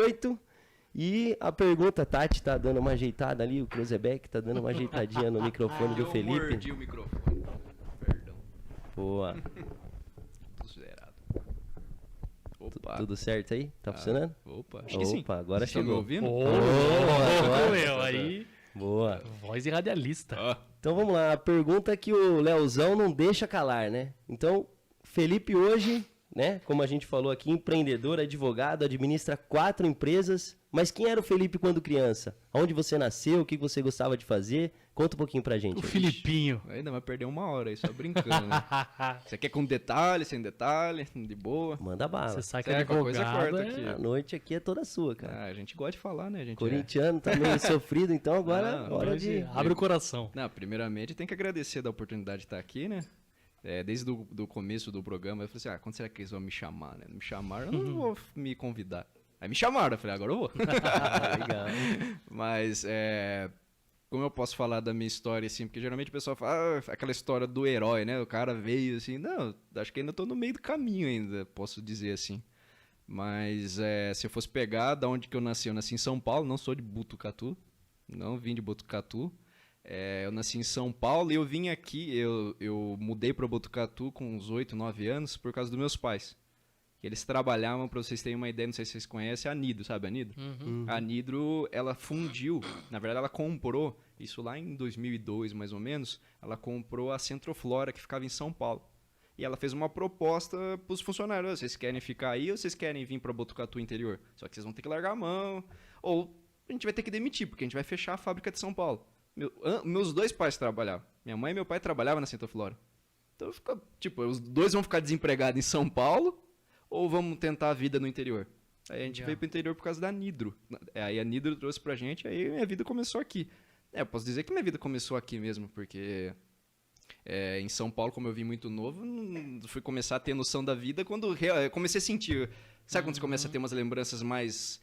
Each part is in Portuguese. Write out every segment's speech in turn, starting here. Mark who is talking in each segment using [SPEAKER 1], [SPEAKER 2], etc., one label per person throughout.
[SPEAKER 1] 18. E a pergunta, Tati tá dando uma ajeitada ali, o Cruzebeck tá dando uma ajeitadinha no microfone do Felipe.
[SPEAKER 2] Eu mordi o microfone. Perdão.
[SPEAKER 1] Boa.
[SPEAKER 2] Tudo zerado. Opa.
[SPEAKER 1] Tudo certo aí? Tá funcionando?
[SPEAKER 2] Opa, acho que sim.
[SPEAKER 1] Opa, agora
[SPEAKER 2] Vocês estão
[SPEAKER 1] chegou.
[SPEAKER 2] me ouvindo?
[SPEAKER 3] Meu, aí...
[SPEAKER 1] Boa.
[SPEAKER 3] Voz de radialista.
[SPEAKER 1] Então vamos lá, a pergunta que o Leozão não deixa calar, né? Então, Felipe hoje, né, como a gente falou aqui, empreendedor, advogado, administra 4 empresas. Mas quem era o Felipe quando criança? Onde você nasceu? O que você gostava de fazer? Conta um pouquinho pra gente.
[SPEAKER 3] O Filipinho.
[SPEAKER 2] Ainda vai perder 1 hora aí, só brincando, né? Você quer com detalhe, sem detalhe, de boa?
[SPEAKER 1] Manda bala.
[SPEAKER 3] Você sabe que
[SPEAKER 2] É, qualquer coisa
[SPEAKER 3] advogado
[SPEAKER 2] corta
[SPEAKER 3] é...
[SPEAKER 2] aqui.
[SPEAKER 1] A noite aqui é toda sua, cara.
[SPEAKER 2] Ah, a gente gosta de falar, né? A gente
[SPEAKER 1] Corintiano tá meio sofrido, então agora
[SPEAKER 2] Ah,
[SPEAKER 1] é hora de...
[SPEAKER 3] Abre o coração.
[SPEAKER 2] Não, primeiramente tem que agradecer da oportunidade de estar aqui, né? Desde do começo do programa, eu falei assim, quando será que eles vão me chamar, né? Me chamaram, eu não vou me convidar. Aí me chamaram, eu falei, agora eu vou.
[SPEAKER 1] Legal.
[SPEAKER 2] Mas, como eu posso falar da minha história, assim, porque geralmente o pessoal fala, aquela história do herói, né? O cara veio, assim, não, acho que ainda tô no meio do caminho ainda, posso dizer assim. Mas, se eu fosse pegar da onde que eu nasci em São Paulo, não sou de Botucatu, não vim de Botucatu. Eu nasci em São Paulo e eu vim aqui, eu mudei para Botucatu com uns 8, 9 anos por causa dos meus pais. Eles trabalhavam, para vocês terem uma ideia, não sei se vocês conhecem, a Nidro, sabe a Nidro? A Nidro, ela fundiu, na verdade ela comprou, isso lá em 2002 mais ou menos, ela comprou a Centroflora que ficava em São Paulo. E ela fez uma proposta para os funcionários, vocês querem ficar aí ou vocês querem vir para Botucatu interior? Só que vocês vão ter que largar a mão, ou a gente vai ter que demitir, porque a gente vai fechar a fábrica de São Paulo. Meus 2 pais trabalhavam, minha mãe e meu pai trabalhavam na Centroflora. Então, os 2 vão ficar desempregados em São Paulo, ou vamos tentar a vida no interior? Aí a gente veio pro interior por causa da Nidro. Aí a Nidro trouxe pra gente, aí minha vida começou aqui. Eu posso dizer que minha vida começou aqui mesmo, porque em São Paulo, como eu vim muito novo, fui começar a ter noção da vida quando eu comecei a sentir. Sabe quando você começa a ter umas lembranças mais...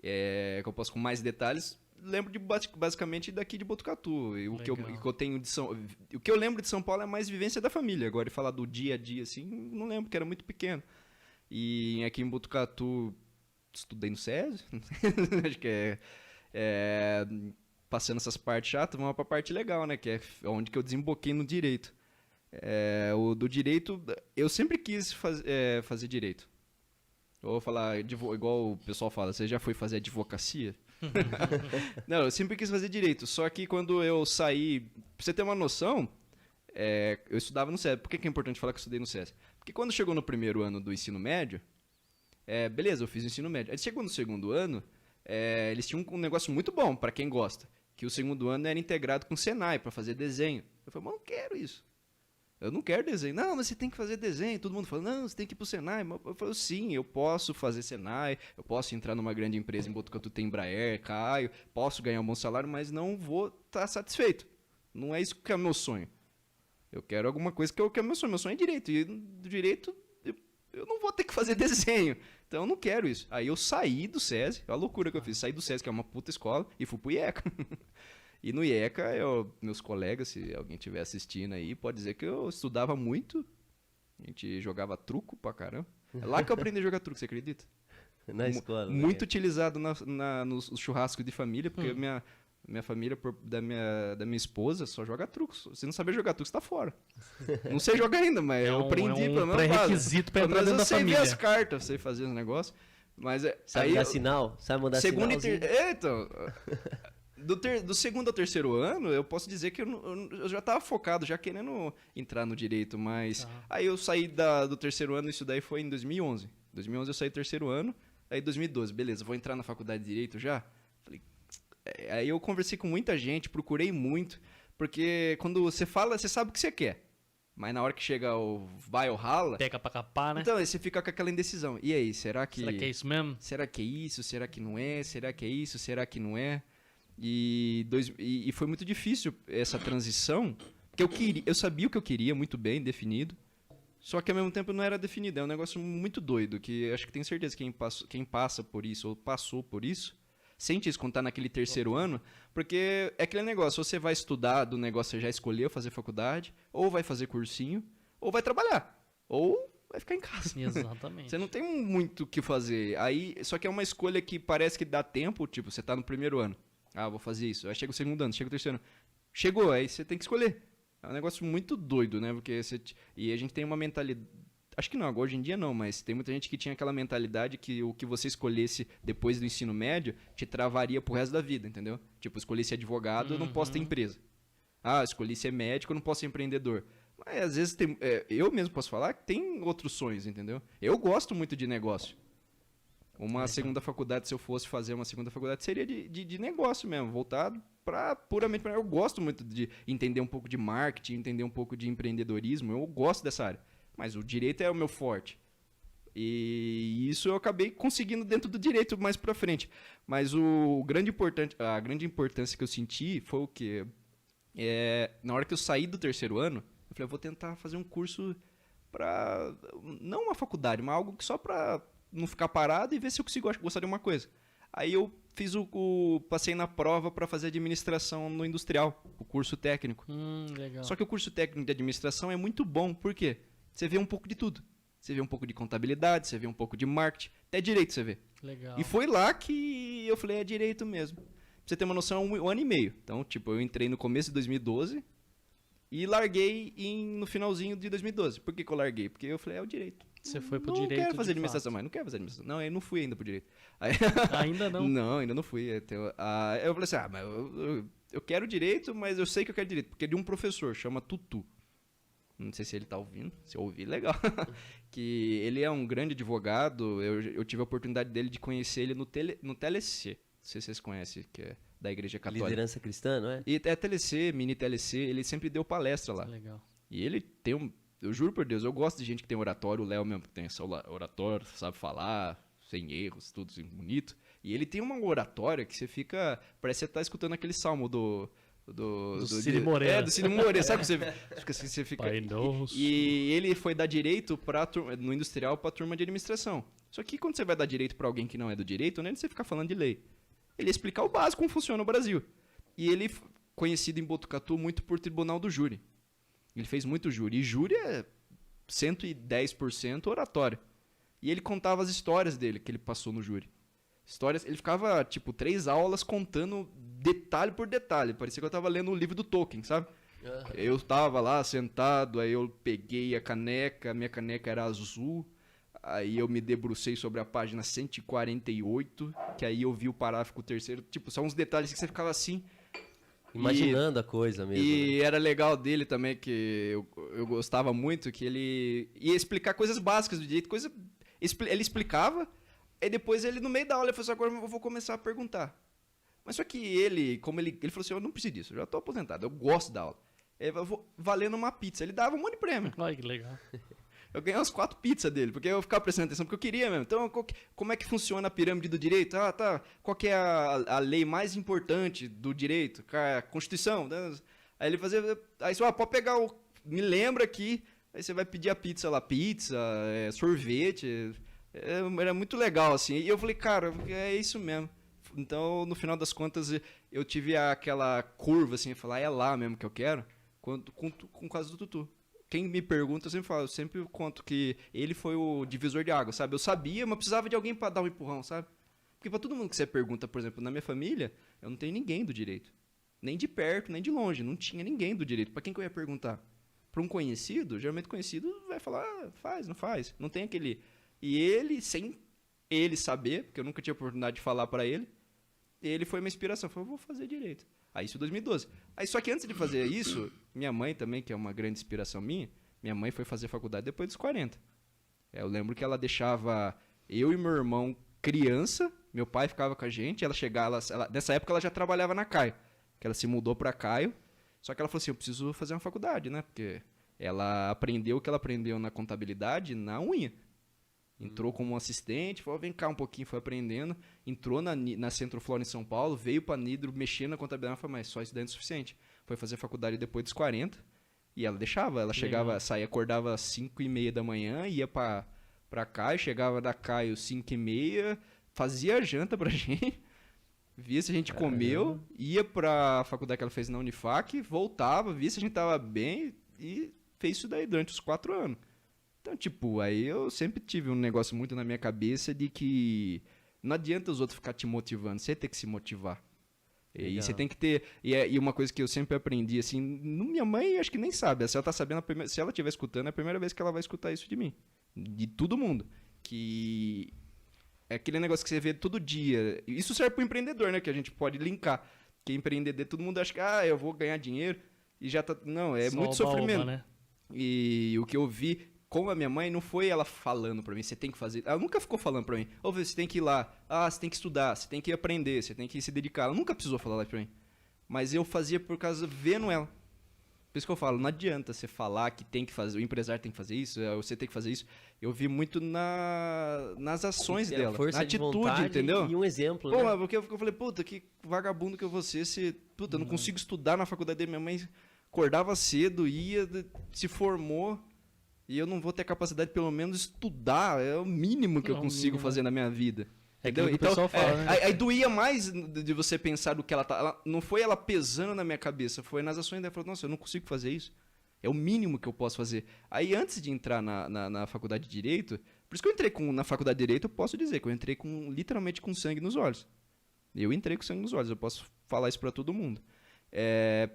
[SPEAKER 2] que eu posso com mais detalhes? Lembro basicamente daqui de Botucatu. E o que eu lembro de São Paulo é mais vivência da família. Agora, falar do dia a dia, assim, não lembro, porque era muito pequeno. E aqui em Botucatu, estudei no SESI, acho que passando essas partes chatas, vamos para a parte legal, né? Que é onde que eu desemboquei no direito. O do direito, eu sempre quis fazer direito. Eu vou falar igual o pessoal fala, você já foi fazer advocacia? Não, eu sempre quis fazer direito, só que quando eu saí, pra você ter uma noção, eu estudava no SESI. Por que é importante falar que eu estudei no SESI? Porque quando chegou no primeiro ano do ensino médio, beleza, eu fiz o ensino médio. Aí chegou no segundo ano, eles tinham um negócio muito bom pra quem gosta, que o segundo ano era integrado com o Senai pra fazer desenho. Eu falei, mas eu não quero isso. Eu não quero desenho. Não, mas você tem que fazer desenho. Todo mundo fala, não, você tem que ir pro Senai. Eu falo, sim, eu posso fazer Senai, eu posso entrar numa grande empresa em Botucatu, tem Embraer, Caio, posso ganhar um bom salário, mas não vou estar satisfeito. Não é isso que é o meu sonho. Eu quero alguma coisa que é o meu sonho. Meu sonho é direito. E do direito, eu não vou ter que fazer desenho. Então eu não quero isso. Aí eu saí do SESI, olha a loucura que eu fiz. Saí do SESI, que é uma puta escola, e fui pro IECA. E no IECA, meus colegas, se alguém estiver assistindo aí, pode dizer que eu estudava muito. A gente jogava truco pra caramba. É lá que eu aprendi a jogar truco, você acredita?
[SPEAKER 1] Na escola.
[SPEAKER 2] Muito utilizado nos churrascos de família, porque minha família, da minha esposa, só joga truco. Se não saber jogar truco, você tá fora. Não sei jogar ainda, mas eu aprendi pelo menos.
[SPEAKER 3] Pré-requisito pra entrar dentro da família.
[SPEAKER 2] Eu sei ver as cartas, sei fazer os negócios. Mas
[SPEAKER 1] sabe dar sinal? Sabe mandar
[SPEAKER 2] segundo
[SPEAKER 1] sinalzinho?
[SPEAKER 2] Então... Do segundo ao terceiro ano, eu posso dizer que eu já estava focado, já querendo entrar no direito, mas... Aí eu saí do terceiro ano, isso daí foi em 2011. Em 2011 eu saí do terceiro ano, aí 2012, beleza, vou entrar na faculdade de Direito já? Falei... Aí eu conversei com muita gente, procurei muito, porque quando você fala, você sabe o que você quer. Mas na hora que chega o vai ou rala...
[SPEAKER 3] Pega pra capar, né?
[SPEAKER 2] Então, aí você fica com aquela indecisão. E aí, será que
[SPEAKER 3] é isso mesmo?
[SPEAKER 2] Será que é isso? Será que não é? Será que é isso? Será que não é? E foi muito difícil essa transição, porque eu sabia o que eu queria muito bem definido, só que ao mesmo tempo não era definido. É um negócio muito doido, que acho que tenho certeza que quem passa por isso ou passou por isso, sente isso quando tá naquele terceiro ano, porque é aquele negócio, você vai estudar do negócio, você já escolheu fazer faculdade, ou vai fazer cursinho, ou vai trabalhar. Ou vai ficar em casa.
[SPEAKER 3] Exatamente.
[SPEAKER 2] Você não tem muito o que fazer. Aí, só que é uma escolha que parece que dá tempo, tipo, você tá no primeiro ano. Ah, vou fazer isso. Aí chega o segundo ano, chega o terceiro ano. Chegou, aí você tem que escolher. É um negócio muito doido, né? Porque e a gente tem uma mentalidade. Acho que não, agora hoje em dia não, mas tem muita gente que tinha aquela mentalidade que o que você escolhesse depois do ensino médio te travaria pro resto da vida, entendeu? Tipo, escolhi ser advogado, eu não posso ter empresa. Ah, escolhi ser médico, eu não posso ser empreendedor. Mas às vezes eu mesmo posso falar que tem outros sonhos, entendeu? Eu gosto muito de negócio. Uma segunda faculdade, se eu fosse fazer uma segunda faculdade, seria de negócio mesmo, voltado puramente para... Eu gosto muito de entender um pouco de marketing, entender um pouco de empreendedorismo, eu gosto dessa área. Mas o direito é o meu forte. E isso eu acabei conseguindo dentro do direito mais pra frente. Mas a grande importância que eu senti foi o quê? Na hora que eu saí do terceiro ano, eu falei, eu vou tentar fazer um curso para não uma faculdade, mas algo que só para não ficar parado e ver se eu consigo gostar de uma coisa. Aí eu fiz passei na prova para fazer administração no industrial, o curso técnico.
[SPEAKER 3] Legal.
[SPEAKER 2] Só que o curso técnico de administração é muito bom, por quê? Você vê um pouco de tudo. Você vê um pouco de contabilidade, você vê um pouco de marketing, até direito você vê.
[SPEAKER 3] Legal.
[SPEAKER 2] E foi lá que eu falei, é direito mesmo. Pra você ter uma noção, um ano e meio. Então, tipo, eu entrei no começo de 2012 e larguei no finalzinho de 2012. Por que eu larguei? Porque eu falei, é o direito.
[SPEAKER 3] Você foi pro
[SPEAKER 2] não
[SPEAKER 3] direito.
[SPEAKER 2] Não quero fazer
[SPEAKER 3] de
[SPEAKER 2] administração
[SPEAKER 3] fato.
[SPEAKER 2] mais, não quero fazer administração. Não, eu não fui ainda pro direito. Aí,
[SPEAKER 3] Ainda não?
[SPEAKER 2] não, ainda não fui. Eu falei assim, mas eu quero direito, mas eu sei que eu quero direito. Porque é de um professor, chama Tutu. Não sei se ele tá ouvindo, se eu ouvir, legal. Que ele é um grande advogado, eu tive a oportunidade dele de conhecer ele no TLC. Não sei se vocês conhecem, que é da Igreja Católica.
[SPEAKER 1] Liderança cristã, não é?
[SPEAKER 2] E é TLC, mini TLC, ele sempre deu palestra lá.
[SPEAKER 3] Legal.
[SPEAKER 2] E ele tem eu juro por Deus, eu gosto de gente que tem oratório, o Léo mesmo tem essa oratório, sabe falar, sem erros, tudo assim, bonito. E ele tem uma oratória que você fica, parece que você tá escutando aquele salmo do
[SPEAKER 3] Cid Moreira.
[SPEAKER 2] Do Cid Moreira, sabe? Você fica...
[SPEAKER 3] Pai nosso.
[SPEAKER 2] E ele foi dar direito no industrial pra turma de administração. Só que quando você vai dar direito pra alguém que não é do direito, não é de você ficar falando de lei. Ele ia explicar o básico, como funciona o Brasil. E ele, conhecido em Botucatu muito por tribunal do júri. Ele fez muito júri. E júri é 110% oratório. E ele contava as histórias dele, que ele passou no júri. Histórias, ele ficava, tipo, 3 aulas contando detalhe por detalhe. Parecia que eu tava lendo o livro do Tolkien, sabe? Eu tava lá sentado, aí eu peguei a minha caneca era azul. Aí eu me debrucei sobre a página 148, que aí eu vi o parágrafo terceiro. Tipo, são uns detalhes que você ficava assim...
[SPEAKER 1] Imaginando a coisa mesmo.
[SPEAKER 2] E
[SPEAKER 1] né?
[SPEAKER 2] era legal dele também, que eu gostava muito, que ele ia explicar coisas básicas do direito. Ele explicava, e depois ele, no meio da aula, ele falou assim, agora eu vou começar a perguntar. Mas só que ele falou assim, eu não preciso disso, eu já tô aposentado, eu gosto da aula. Eu vou valendo uma pizza. Ele dava um monte de prêmio.
[SPEAKER 3] Olha que legal.
[SPEAKER 2] Eu ganhei umas 4 pizzas dele, porque eu ficava prestando atenção, porque eu queria mesmo. Então, como é que funciona a pirâmide do direito? Ah, tá. Qual que é a lei mais importante do direito? A Constituição. Aí ele fazia... Aí você, pode pegar me lembra aqui. Aí você vai pedir a pizza lá. Pizza, sorvete. Era muito legal, assim. E eu falei, cara, é isso mesmo. Então, no final das contas, eu tive aquela curva, assim, falar, é lá mesmo que eu quero, com o caso do Tutu. Quem me pergunta, eu sempre falo, eu sempre conto que ele foi o divisor de água, sabe? Eu sabia, mas precisava de alguém pra dar um empurrão, sabe? Porque pra todo mundo que você pergunta, por exemplo, na minha família, eu não tenho ninguém do direito. Nem de perto, nem de longe, não tinha ninguém do direito. Pra quem que eu ia perguntar? Pra um conhecido, geralmente conhecido vai falar, faz, não faz. Não tem aquele... E ele, sem ele saber, porque eu nunca tinha oportunidade de falar pra ele, ele foi uma inspiração. Eu falei, vou fazer direito. Aí isso em 2012. Aí só que antes de fazer isso, minha mãe também, que é uma grande inspiração minha mãe foi fazer faculdade depois dos 40. Eu lembro que ela deixava eu e meu irmão criança, meu pai ficava com a gente, nessa época ela já trabalhava na Caio, que ela se mudou pra Caio, só que ela falou assim, eu preciso fazer uma faculdade, né? Porque ela aprendeu o que ela aprendeu na contabilidade na unha. Entrou como assistente, falou, vem cá um pouquinho, foi aprendendo. Entrou na Centro-Flora em São Paulo, veio pra Nidro, mexendo na contabilidade, falou, mas só isso daí é insuficiente. Foi fazer faculdade depois dos 40, e ela deixava, ela chegava, saía, acordava às 5h30 da manhã, ia pra Caio, chegava da Caio 5h30, fazia janta pra gente, via se a gente comeu, ia pra faculdade que ela fez na Unifac, voltava, via se a gente tava bem, e fez isso daí durante os 4 anos. Então, tipo, aí eu sempre tive um negócio muito na minha cabeça de que não adianta os outros ficar te motivando, você tem que se motivar. E
[SPEAKER 1] Legal.
[SPEAKER 2] você tem que ter. E uma coisa que eu sempre aprendi, assim, minha mãe acho que nem sabe. Se ela tá sabendo, se ela estiver escutando, é a primeira vez que ela vai escutar isso de mim. De todo mundo. Que é aquele negócio que você vê todo dia. Isso serve pro empreendedor, né? Que a gente pode linkar. Que empreender, todo mundo acha que, eu vou ganhar dinheiro e já tá. Não, é
[SPEAKER 3] Só
[SPEAKER 2] muito
[SPEAKER 3] oba-oba,
[SPEAKER 2] sofrimento.
[SPEAKER 3] né?
[SPEAKER 2] E o que eu vi com a minha mãe não foi ela falando pra mim, você tem que fazer. Ela nunca ficou falando pra mim, você tem que ir lá, você tem que estudar, você tem que aprender, você tem que se dedicar. Ela nunca precisou falar pra mim. Mas eu fazia por causa, vendo ela. Por isso que eu falo, não adianta você falar que tem que fazer, o empresário tem que fazer isso, você tem que fazer isso. Eu vi muito nas ações dela,
[SPEAKER 1] Força
[SPEAKER 2] na
[SPEAKER 1] de
[SPEAKER 2] atitude,
[SPEAKER 1] vontade
[SPEAKER 2] entendeu?
[SPEAKER 1] E um exemplo,
[SPEAKER 2] Pô,
[SPEAKER 1] né?
[SPEAKER 2] mas porque eu falei, puta, que vagabundo que eu vou ser se... Puta, eu não consigo estudar na faculdade dele. Minha mãe acordava cedo, se formou, e eu não vou ter capacidade de pelo menos estudar. É o mínimo que eu
[SPEAKER 3] É o
[SPEAKER 2] consigo
[SPEAKER 3] mínimo.
[SPEAKER 2] fazer na minha vida.
[SPEAKER 3] É
[SPEAKER 2] Entendeu?
[SPEAKER 3] aquilo que o pessoal fala, né?
[SPEAKER 2] Aí doía mais de você pensar do que ela tá... não foi ela pesando na minha cabeça, foi nas ações dela. Ela falou, nossa, eu não consigo fazer isso. É o mínimo que eu posso fazer. Aí, antes de entrar na faculdade de Direito... Por isso que eu entrei na faculdade de Direito, eu posso dizer que eu entrei literalmente com sangue nos olhos. Eu entrei com sangue nos olhos, eu posso falar isso pra todo mundo.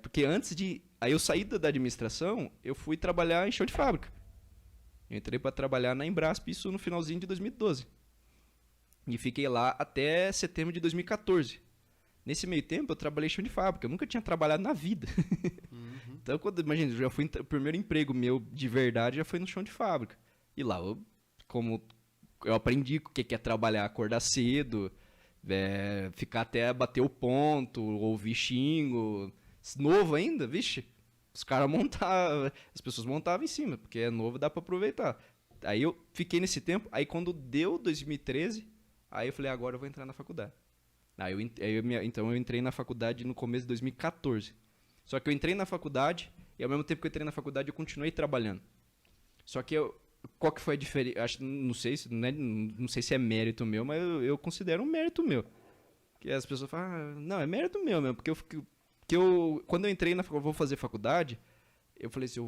[SPEAKER 2] Porque antes de... Aí eu saí da administração, eu fui trabalhar em chão de fábrica. Eu entrei pra trabalhar na Embrasp, isso no finalzinho de 2012. E fiquei lá até setembro de 2014. Nesse meio tempo, eu trabalhei em chão de fábrica. Eu nunca tinha trabalhado na vida. Então, imagina, o primeiro emprego meu de verdade já foi no chão de fábrica. E lá, como eu aprendi o que é trabalhar, acordar cedo, ficar até bater o ponto, ouvir xingo. Novo ainda, vixe. Os caras montavam, as pessoas montavam em cima, porque é novo, dá pra aproveitar. Aí eu fiquei nesse tempo, aí quando deu 2013, aí eu falei, agora eu vou entrar na faculdade. Então eu entrei na faculdade no começo de 2014. Só que eu entrei na faculdade e ao mesmo tempo que eu entrei na faculdade eu continuei trabalhando. Só que qual que foi a diferença? Não sei se é mérito meu, mas eu considero um mérito meu. Que as pessoas falam, não, é mérito meu mesmo, porque quando eu entrei vou fazer faculdade, eu falei assim,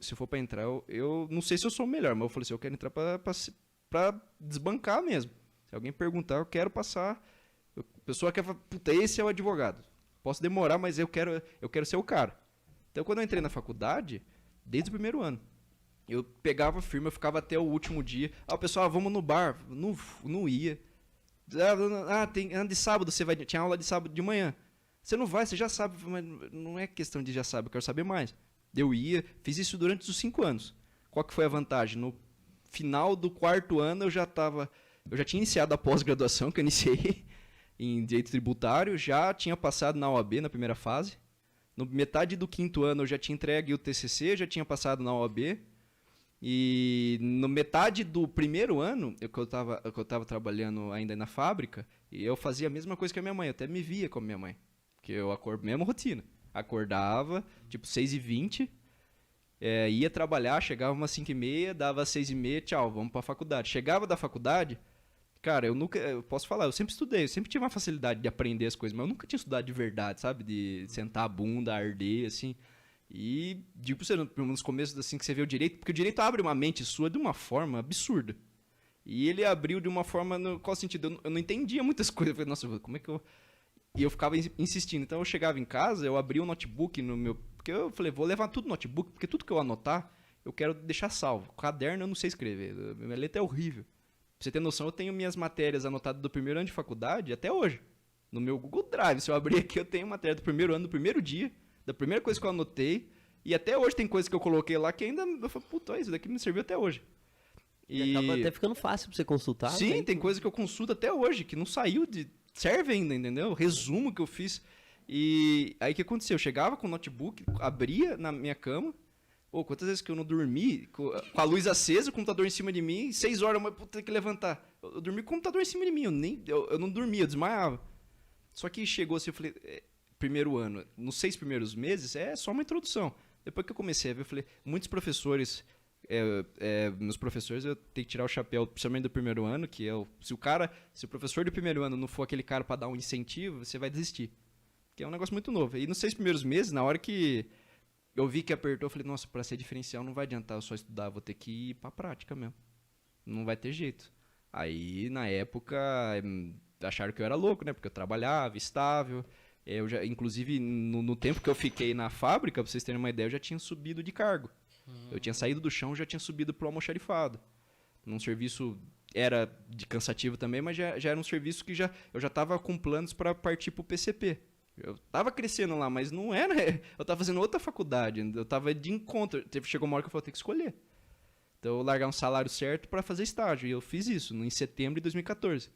[SPEAKER 2] se eu for pra entrar, eu não sei se eu sou o melhor, mas eu falei assim, eu quero entrar pra desbancar mesmo. Se alguém perguntar, eu quero passar. A pessoa quer falar, puta, esse é o advogado. Posso demorar, mas eu quero ser o cara. Então, quando eu entrei na faculdade, desde o primeiro ano, eu pegava firme, eu ficava até o último dia. Pessoal, vamos no bar. Não ia. De sábado você vai... Tinha aula de sábado de manhã. Você não vai, você já sabe. Mas não é questão de já sabe, eu quero saber mais. Eu ia, fiz isso durante os 5 anos. Qual que foi a vantagem? No final do 4º ano, eu já tinha iniciado a pós-graduação, que eu iniciei em Direito Tributário, já tinha passado na OAB na primeira fase. No metade do 5º ano, eu já tinha entregue o TCC, já tinha passado na OAB. E no metade do 1º ano, que eu tava trabalhando ainda na fábrica, e eu fazia a mesma coisa que a minha mãe, eu até me via com a minha mãe. Porque eu mesma rotina. Acordava, tipo 6h20, ia trabalhar, chegava umas 5h30, dava 6h30, tchau, vamos pra faculdade. Chegava da faculdade, cara, eu posso falar, eu sempre estudei, eu sempre tive uma facilidade de aprender as coisas, mas eu nunca tinha estudado de verdade, sabe? De sentar a bunda, arder, assim. E digo pra você, nos começos assim que você vê o direito, porque o direito abre uma mente sua de uma forma absurda. E ele abriu de uma forma, qual sentido? Eu não entendia muitas coisas. Eu falei, nossa, como é que eu... E eu ficava insistindo. Então eu chegava em casa, eu abria o notebook no meu... Porque eu falei, vou levar tudo no notebook, porque tudo que eu anotar, eu quero deixar salvo. Caderno eu não sei escrever, minha letra é horrível. Pra você ter noção, eu tenho minhas matérias anotadas do 1º ano de faculdade até hoje. No meu Google Drive, se eu abrir aqui, eu tenho matéria do 1º ano, do 1º dia, da primeira coisa que eu anotei. E até hoje tem coisas que eu coloquei lá que ainda... Eu falo, puta, isso daqui me serviu até hoje.
[SPEAKER 1] E acaba até ficando fácil pra você consultar.
[SPEAKER 2] Sim,
[SPEAKER 1] né?
[SPEAKER 2] tem coisa que eu consulto até hoje, que não saiu de... Serve ainda, entendeu? O resumo que eu fiz. E aí o que aconteceu? Eu chegava com o notebook, abria na minha cama. Quantas vezes que eu não dormi, com a luz acesa, o computador em cima de mim, 6 horas, mas puta, tem que levantar. Eu dormi com o computador em cima de mim, eu não dormia, eu desmaiava. Só que chegou assim, eu falei, 1º ano, nos 6 primeiros meses, é só uma introdução. Depois que eu comecei a ver, eu falei, muitos professores... meus professores, eu tenho que tirar o chapéu, principalmente do 1º ano, que se o professor do 1º ano não for aquele cara para dar um incentivo, você vai desistir. Que é um negócio muito novo. E nos 6 primeiros meses, na hora que eu vi que apertou, eu falei, nossa, para ser diferencial não vai adiantar eu só estudar, vou ter que ir pra prática mesmo. Não vai ter jeito. Aí, na época, acharam que eu era louco, né? Porque eu trabalhava, estável. Eu já, inclusive, no tempo que eu fiquei na fábrica, pra vocês terem uma ideia, eu já tinha subido de cargo. Eu tinha saído do chão, já tinha subido pro almoxarifado. Num serviço, era de cansativo também, mas já era um serviço que eu já tava com planos para partir pro PCP. Eu tava crescendo lá, mas não era. Eu tava fazendo outra faculdade, eu tava de encontro. Chegou uma hora que eu falei, tem que escolher. Então eu largar um salário certo para fazer estágio. E eu fiz isso em setembro de 2014.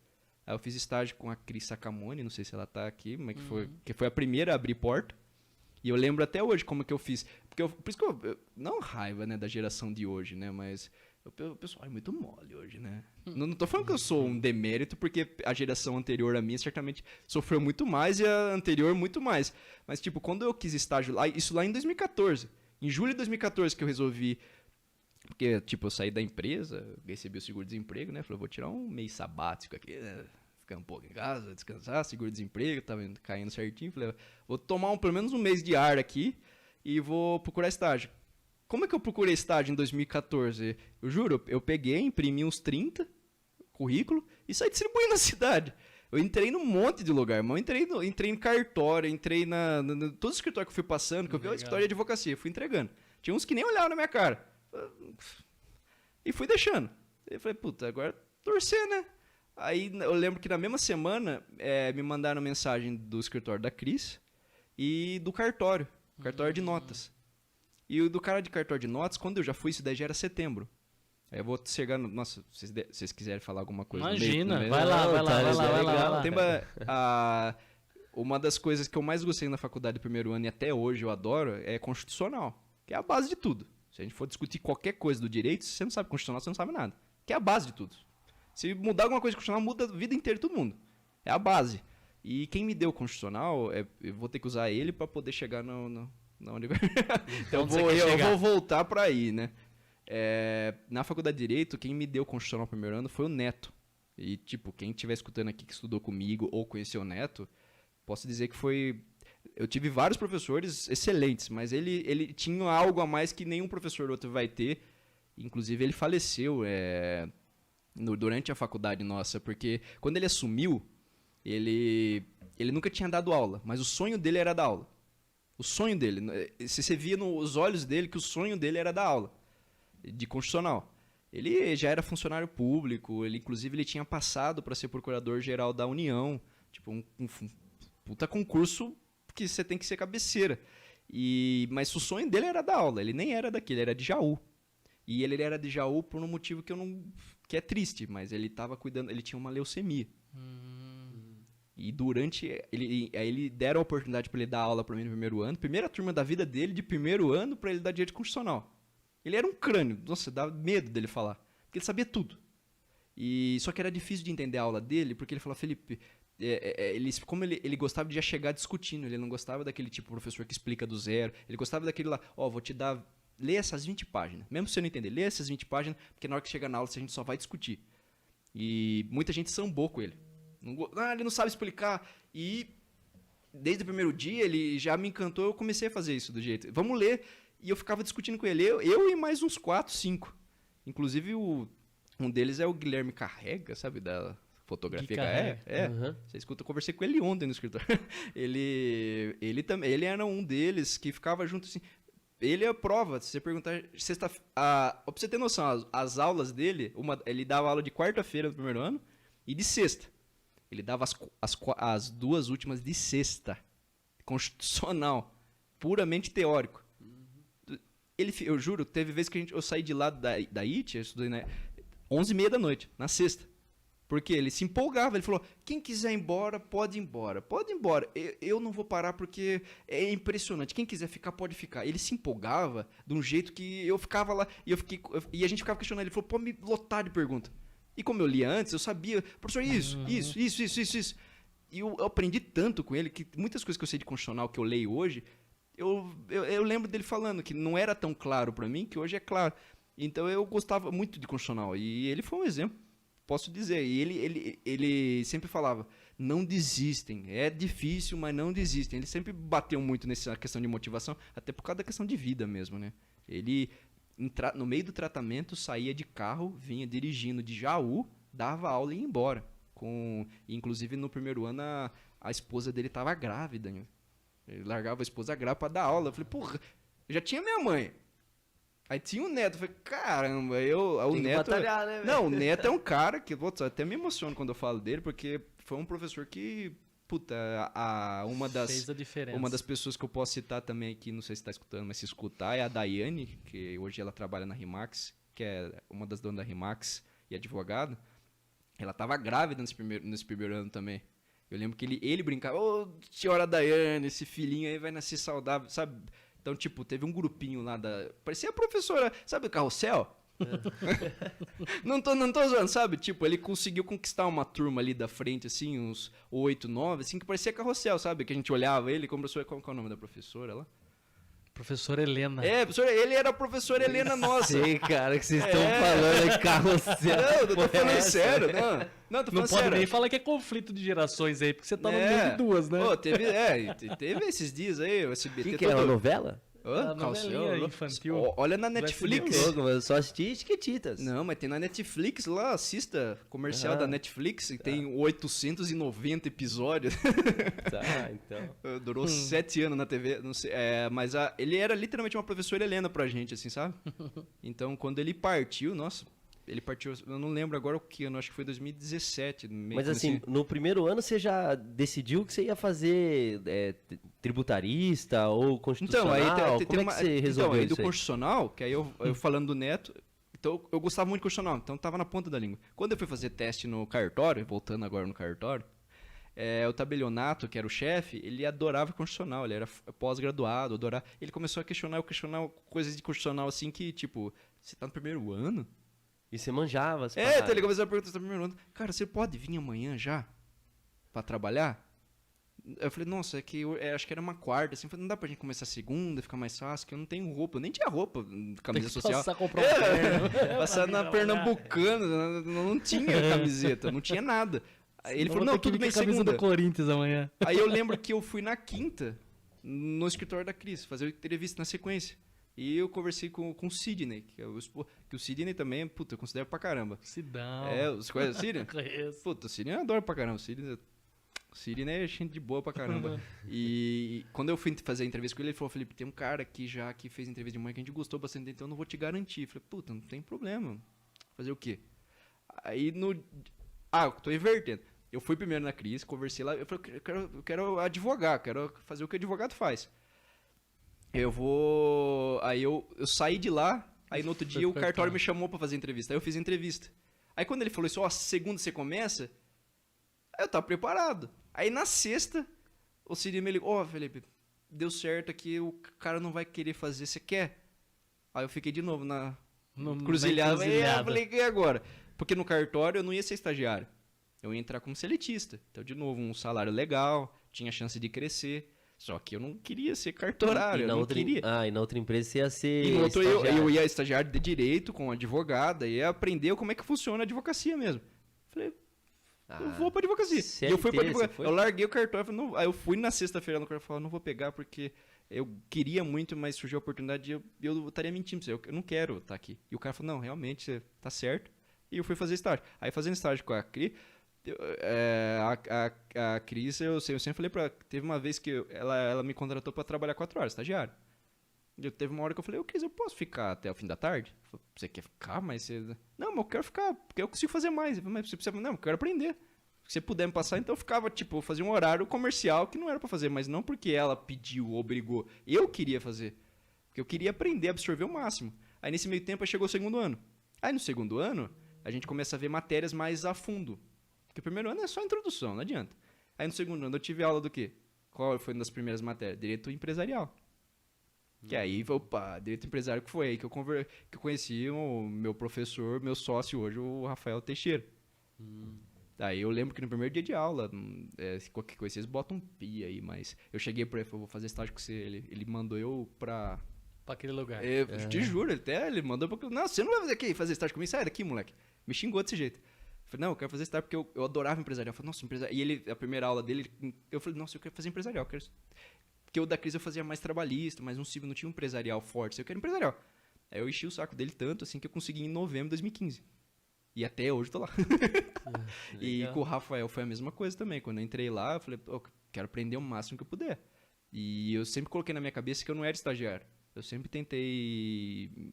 [SPEAKER 2] Aí eu fiz estágio com a Cris Sacamone, não sei se ela tá aqui, mas que foi a primeira a abrir porta. E eu lembro até hoje como que eu fiz. Por isso que não raiva, né, da geração de hoje, né, mas o pessoal é muito mole hoje, né. Não tô falando que eu sou um demérito, porque a geração anterior a minha certamente sofreu muito mais e a anterior muito mais. Mas, tipo, quando eu quis estágio lá, isso lá em 2014. Em julho de 2014 que eu resolvi. Porque, tipo, eu saí da empresa, recebi o seguro-desemprego, né? Falei, vou tirar um mês sabático aqui, né? Ficar um pouco em casa, descansar, seguro-desemprego, tava caindo certinho. Falei, vou tomar pelo menos um mês de ar aqui e vou procurar estágio. Como é que eu procurei estágio em 2014? Eu juro, eu peguei, imprimi uns 30 currículo e saí distribuindo na cidade. Eu entrei num monte de lugar, mas eu entrei em cartório, entrei todos os escritórios que eu fui passando, que eu vi o escritório de advocacia, fui entregando. Tinha uns que nem olhavam na minha cara. E fui deixando. Eu falei, puta, agora torcer, né? Aí eu lembro que na mesma semana me mandaram mensagem do escritório da Cris e do cartório de notas. E o do cara de cartório de notas, quando eu já fui, isso daí já era setembro. Aí eu vou chegar no... Nossa, se vocês quiserem falar alguma coisa...
[SPEAKER 3] Imagina,
[SPEAKER 2] vai
[SPEAKER 3] vai lá.
[SPEAKER 2] Uma das coisas que eu mais gostei na faculdade do primeiro ano e até hoje eu adoro é constitucional, que é a base de tudo. Se a gente for discutir qualquer coisa do direito, se você não sabe constitucional, você não sabe nada. Que é a base de tudo. Se mudar alguma coisa constitucional, muda a vida inteira de todo mundo. É a base. E quem me deu constitucional, eu vou ter que usar ele para poder chegar na onde... Então eu vou voltar para aí, né? Na faculdade de Direito, quem me deu constitucional no primeiro ano foi o Neto. E, tipo, quem estiver escutando aqui que estudou comigo ou conheceu o Neto, posso dizer que foi... Eu tive vários professores excelentes, mas ele tinha algo a mais que nenhum professor outro vai ter. Inclusive, ele faleceu durante a faculdade nossa, porque quando ele assumiu, ele nunca tinha dado aula, mas o sonho dele era dar aula. O sonho dele. Se você via nos olhos dele que o sonho dele era dar aula de constitucional. Ele já era funcionário público, inclusive ele tinha passado para ser procurador-geral da União. Tipo, um puta concurso que você tem que ser cabeceira. Mas o sonho dele era dar aula, ele nem era daqui, ele era de Jaú. E ele era de Jaú por um motivo que é triste, mas ele estava cuidando, ele tinha uma leucemia. E ele deram a oportunidade para ele dar aula para mim no primeiro ano, primeira turma da vida dele, de primeiro ano, para ele dar direito constitucional. Ele era um crânio, nossa, dava medo dele falar, porque ele sabia tudo. Só que era difícil de entender a aula dele, porque ele falava, Felipe, como ele gostava de já chegar discutindo, ele não gostava daquele tipo de professor que explica do zero, ele gostava daquele lá, vou te dar, lê essas 20 páginas, mesmo se você não entender, lê essas 20 páginas, porque na hora que chega na aula a gente só vai discutir. E muita gente sambou com ele. Ele não sabe explicar. E desde o primeiro dia ele já me encantou, eu comecei a fazer isso do jeito. Vamos ler. E eu ficava discutindo com ele, eu e mais uns 4, 5. Inclusive um deles é o Guilherme Carrega, sabe, da fotografia Carrega. Você escuta, eu conversei com ele ontem no escritório. Ele era um deles que ficava junto assim. Ele é a prova, se você perguntar, pra você ter noção, as aulas dele, ele dava aula de quarta-feira no primeiro ano e de sexta. Ele dava as 2 últimas de sexta, constitucional, puramente teórico. Eu juro, teve vezes que eu saí de lá da IT, eu estudei 11h30 da noite, na sexta. Porque ele se empolgava, ele falou, quem quiser ir embora, pode ir embora. Pode ir embora, eu não vou parar porque é impressionante. Quem quiser ficar, pode ficar. Ele se empolgava de um jeito que eu ficava lá, e a gente ficava questionando. Ele falou, pode me lotar de pergunta. E como eu lia antes, eu sabia, professor, isso. E eu aprendi tanto com ele que muitas coisas que eu sei de constitucional que eu leio hoje, eu lembro dele falando que não era tão claro para mim, que hoje é claro. Então eu gostava muito de constitucional e ele foi um exemplo. Posso dizer, e ele sempre falava, não desistem. É difícil, mas não desistem. Ele sempre bateu muito nessa questão de motivação, até por causa da questão de vida mesmo, né? Ele, no meio do tratamento, saía de carro, vinha dirigindo de Jaú, dava aula e ia embora. Inclusive, no primeiro ano, a esposa dele estava grávida, né? Ele largava a esposa grávida para dar aula. Eu falei, porra, eu já tinha minha mãe. Aí tinha um neto. Eu falei, caramba, o
[SPEAKER 1] Tem que
[SPEAKER 2] neto...
[SPEAKER 1] batalhar, né, velho?
[SPEAKER 2] Não, o neto é um cara que, putz, eu até me emociono quando eu falo dele, porque foi um professor que, puta,
[SPEAKER 3] Fez a diferença.
[SPEAKER 2] uma das pessoas que eu posso citar também aqui, não sei se tá escutando, mas se escutar, é a Daiane, que hoje ela trabalha na RIMAX, que é uma das donas da RIMAX e advogada. Ela tava grávida nesse primeiro ano também. Eu lembro que ele brincava, ô, senhora Daiane, esse filhinho aí vai nascer saudável, sabe? Então, tipo, teve um grupinho lá parecia a professora, sabe o Carrossel? Não tô zoando, sabe? Tipo, ele conseguiu conquistar uma turma ali da frente, assim, uns 8, 9, assim, que parecia Carrossel, sabe? Que a gente olhava ele como professor. Qual é o nome da professora lá?
[SPEAKER 3] Professora Helena.
[SPEAKER 2] Ele era a professora Helena nossa.
[SPEAKER 1] Sei, cara, que vocês estão falando é carrossel.
[SPEAKER 2] Não, eu tô falando sério, não, tô falando
[SPEAKER 3] Não pode
[SPEAKER 2] sério.
[SPEAKER 3] nem falar que é conflito de gerações aí, porque você tá no
[SPEAKER 2] É.
[SPEAKER 3] meio de duas, né?
[SPEAKER 2] Pô, teve esses dias aí, o SBT
[SPEAKER 1] Que é uma novela?
[SPEAKER 2] Hã?
[SPEAKER 3] A novelinha
[SPEAKER 2] Carrossel,
[SPEAKER 3] infantil.
[SPEAKER 2] Olha na
[SPEAKER 3] Do
[SPEAKER 2] Netflix.
[SPEAKER 3] SBT.
[SPEAKER 1] Louco, mas eu só assisti Chiquititas.
[SPEAKER 2] Não, mas tem na Netflix lá, assista comercial da Netflix, que tem 890 episódios.
[SPEAKER 1] Tá, então.
[SPEAKER 2] Durou 7 anos na TV, não sei, mas ele era literalmente uma professora Helena pra gente, assim, sabe? Então, quando ele partiu, nossa, ele partiu, eu não lembro agora o que ano, acho que foi 2017.
[SPEAKER 1] Mas assim, no primeiro ano você já decidiu que você ia fazer tributarista ou constitucional?
[SPEAKER 2] Então, aí
[SPEAKER 1] Como é que você resolveu
[SPEAKER 2] aí do
[SPEAKER 1] isso aí?
[SPEAKER 2] constitucional, que aí eu falando do Neto, então eu gostava muito de constitucional, então tava na ponta da língua. Quando eu fui fazer teste no cartório, voltando agora no cartório, o tabelionato, que era o chefe, ele adorava constitucional, ele era pós-graduado, adorava. Ele começou a questionar coisas de constitucional assim que, tipo, você tá no primeiro ano?
[SPEAKER 1] E você manjava as
[SPEAKER 2] Então
[SPEAKER 1] paradas.
[SPEAKER 2] ele começou a perguntar no primeiro ano, cara, você pode vir amanhã já pra trabalhar? Eu falei, nossa, é que acho que era uma quarta, assim, eu falei, não dá pra gente começar segunda, ficar mais fácil, que eu não tenho roupa, eu nem tinha roupa, camisa social.
[SPEAKER 3] Passar a comprar um terno.
[SPEAKER 2] Passar na Pernambucana, não tinha camiseta, não tinha nada. Aí ele falou, não, tudo bem,
[SPEAKER 3] camisa
[SPEAKER 2] segunda.
[SPEAKER 3] do Corinthians amanhã.
[SPEAKER 2] Aí eu lembro que eu fui na quinta, no escritório da Cris, fazer uma entrevista na sequência. E eu conversei com o Sidney, que o Sidney também, puta, eu considero pra caramba.
[SPEAKER 3] Sidão.
[SPEAKER 2] Você conhece o Sidney?
[SPEAKER 3] Conheço.
[SPEAKER 2] Puta, o Sidney eu adoro pra caramba. O Sidney é gente de boa pra caramba. E quando eu fui fazer a entrevista com ele, ele falou, Felipe, tem um cara aqui já que fez entrevista de manhã que a gente gostou bastante, então eu não vou te garantir. Eu falei, puta, não tem problema. Fazer o quê? Aí tô invertendo. Eu fui primeiro na Cris, conversei lá, eu falei, eu quero advogar, quero fazer o que o advogado faz. Aí eu saí de lá, aí no outro dia o cartório me chamou pra fazer entrevista. Aí eu fiz a entrevista. Aí quando ele falou isso, segunda você começa, aí eu tava preparado. Aí na sexta, o Sidney me ligou, Felipe, deu certo aqui, o cara não vai querer fazer, você quer? Aí eu fiquei de novo na encruzilhada. Aí eu falei, e agora? Porque no cartório eu não ia ser estagiário. Eu ia entrar como seletista. Então, de novo, um salário legal, tinha chance de crescer. Só que eu não queria ser cartorário, eu não queria.
[SPEAKER 1] E na outra empresa você ia ser
[SPEAKER 2] E no outro
[SPEAKER 1] estagiário.
[SPEAKER 2] eu ia estagiário de direito com advogada, ia aprender como é que funciona a advocacia mesmo. Falei, eu vou pra advocacia.
[SPEAKER 1] CLT,
[SPEAKER 2] E eu fui pra advocacia.
[SPEAKER 1] você foi?
[SPEAKER 2] Eu larguei o cartório, aí eu fui na sexta-feira no cartório e falei, não vou pegar porque eu queria muito, mas surgiu a oportunidade e eu estaria mentindo pra você, eu não quero estar aqui. E o cara falou, não, realmente, você tá certo. E eu fui fazer estágio. Aí fazendo estágio com a Cris, a Cris, eu sempre falei pra ela, teve uma vez que ela me contratou pra trabalhar 4 horas, estagiário. Teve uma hora que eu falei, Cris, eu posso ficar até o fim da tarde? Falei, você quer ficar? Mas você... Não, mas eu quero ficar, porque eu consigo fazer mais. Eu falei, mas você precisa... Não, eu quero aprender. Se você puder me passar, então eu ficava, tipo, fazia um horário comercial que não era pra fazer, mas não porque ela pediu, obrigou. Eu queria fazer. Porque eu queria aprender, absorver o máximo. Aí nesse meio tempo, aí chegou o segundo ano. Aí no segundo ano, a gente começa a ver matérias mais a fundo. Porque o primeiro ano é só introdução, não adianta. Aí no segundo ano eu tive aula do quê? Qual foi uma das primeiras matérias? Direito empresarial. Que aí, opa, direito empresarial que foi aí que eu conheci o meu professor, meu sócio hoje, o Rafael Teixeira. Aí eu lembro que no primeiro dia de aula, qualquer coisa, vocês botam um pi aí, mas eu cheguei pra ele, vou fazer estágio com você, ele mandou eu pra
[SPEAKER 3] aquele lugar.
[SPEAKER 2] Te juro, ele mandou pra... Não, você não vai fazer estágio comigo? Sai daqui, moleque. Me xingou desse jeito. falei, não, eu quero fazer startup porque eu adorava empresarial. Eu falei, nossa, empresarial. E ele, a primeira aula dele, eu falei, nossa, eu quero fazer empresarial. Porque o da Cris eu fazia mais trabalhista, mas não tinha um empresarial forte. Eu quero empresarial. Aí eu enchi o saco dele tanto, assim, que eu consegui em novembro de 2015. E até hoje eu tô lá. E
[SPEAKER 1] Legal.
[SPEAKER 2] com o Rafael foi a mesma coisa também. Quando eu entrei lá, eu falei, pô, quero aprender o máximo que eu puder. E eu sempre coloquei na minha cabeça que eu não era estagiário. Eu sempre tentei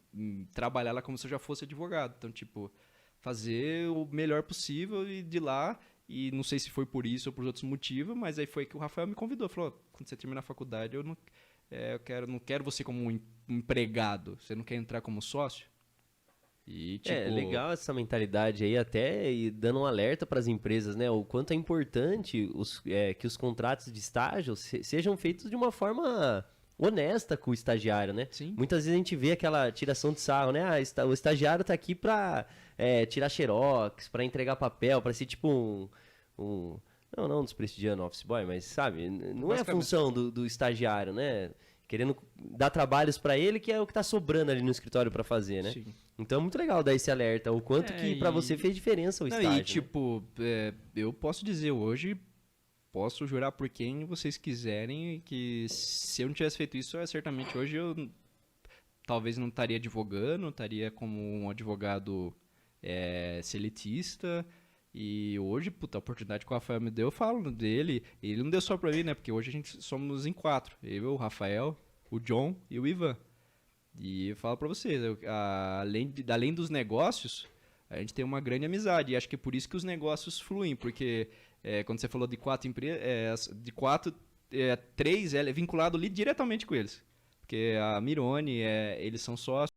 [SPEAKER 2] trabalhar lá como se eu já fosse advogado. Então, tipo, fazer o melhor possível e de lá. E não sei se foi por isso ou por outros motivos, mas aí foi que o Rafael me convidou. Falou, quando você terminar a faculdade, eu não quero você como um empregado. Você não quer entrar como sócio? E, tipo...
[SPEAKER 1] É legal essa mentalidade aí, até e dando um alerta para as empresas, né? O quanto é importante que os contratos de estágio sejam feitos de uma forma honesta com o estagiário, né?
[SPEAKER 2] Sim.
[SPEAKER 1] Muitas vezes a gente vê aquela tiração de sarro, né? Ah, o estagiário tá aqui para tirar xerox, para entregar papel, para ser tipo não desprestigiando office boy, mas sabe, não é a função do estagiário, né? Querendo dar trabalhos para ele, que é o que tá sobrando ali no escritório para fazer, né?
[SPEAKER 2] Sim.
[SPEAKER 1] Então é muito legal dar esse alerta, o quanto que pra você fez diferença o
[SPEAKER 2] Não,
[SPEAKER 1] estágio.
[SPEAKER 2] e tipo, eu posso dizer hoje, posso jurar por quem vocês quiserem, que se eu não tivesse feito isso, certamente hoje eu talvez não estaria advogando, estaria como um advogado seletista. E hoje, puta, a oportunidade que o Rafael me deu, eu falo dele. E ele não deu só pra mim, né? Porque hoje a gente somos em 4. Eu, o Rafael, o John e o Ivan. E eu falo pra vocês, além dos negócios, a gente tem uma grande amizade. E acho que é por isso que os negócios fluem. Porque quando você falou de 4 empresas, de 4, 3 é vinculado ali diretamente com eles. Porque a Mirone, eles são sócios.